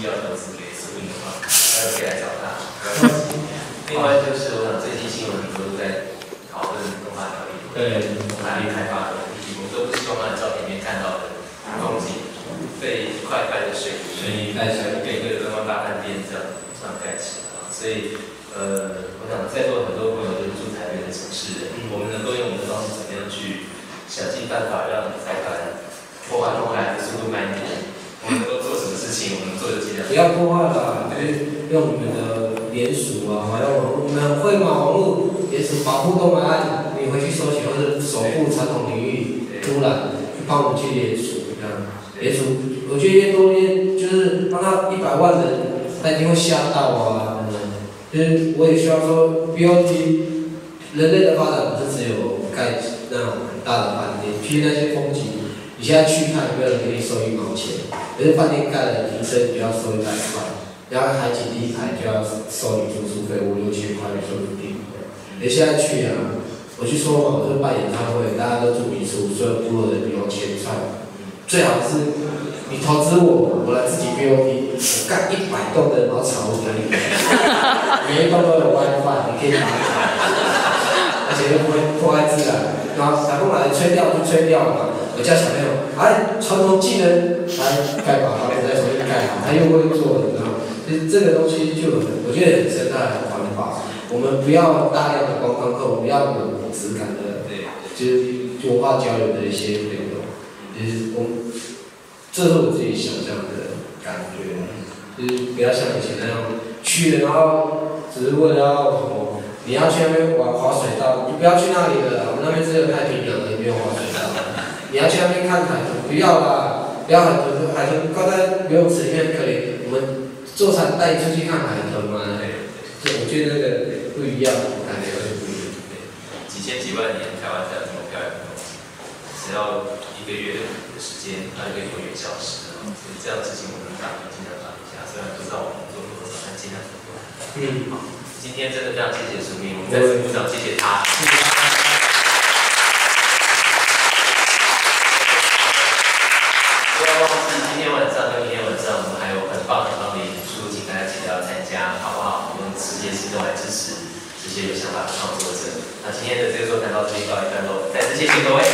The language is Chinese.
要投资给苏运的话，可以来找他。另外就是我想最近新闻很多都在讨论动画条例，对动画力开发的问题，我们都不希望在照片里面看到的风景被一块块的水泥盖起来，一个一个的慢慢大饭店这样盖起来。所以我想在座很多朋友都是住台北的城市人，我们能够用我们的方式怎么样去想尽办法让财团破坏动画的速度慢一点。我们能够做什么事情，我们做的尽量。不要破坏了，就是用你们的联署啊，还有我们会马网络联署保护动物案，你回去搜写或者守护传统领域污染，帮我们去联署，这样联署，我觉得越多越就是让他100万人，他一定会吓到啊，就是我也希望说 ，BOT 人类的发展不是只有盖那种很大的饭店，其实那些风景。你现在去看，没有人给你收1毛钱，可是饭店盖了，提升就要收100块，然后海景第一排就要收你住宿费5、6千块，你说不定。你现在去啊，我去说嘛，我就办演唱会，大家都住民宿，所有部落人有钱赚，最好是你投资我，我来自己 BOT， 我盖100栋的茅草屋给你，每一栋都有 WiFi， 你可以打卡，而且又不会破坏自然，然后台风来吹掉就吹掉了嘛。我叫小朋友，传统技能来盖把房子再重新盖好，他又会做，你知道吗？其实这个东西就我觉得很生态很环保。我们不要大量的观光客，我们要有质感的，就是文化交流的一些内容。就是这是我自己想象的感觉，就是不要像以前那样去了，然后只是为了要什么，你要去那边玩滑水道，你不要去那里了，我们那边只有太平洋了，没有滑水道。你要去那边看海豚，不要啦！不要海豚，海豚挂在游泳池里面可以。我们坐船带你出去看海豚嘛？就我觉得那个不一样，感觉会不一样。几千几万年台湾才有这么漂亮的东西，只要1个月的时间，它就可以永远消失了。所以这样的事情我们尽量打一下，虽然不知道我们做多少，但尽量做。好，今天真的非常谢谢苏明，我们再次鼓掌，谢谢他。不要忘记今天晚上跟明天晚上，我们还有很棒的演出，请大家记得要参加，好不好？我们世界行动来支持这些有想法的创作者。那今天的这个座谈到这里告一段落，再次谢谢各位。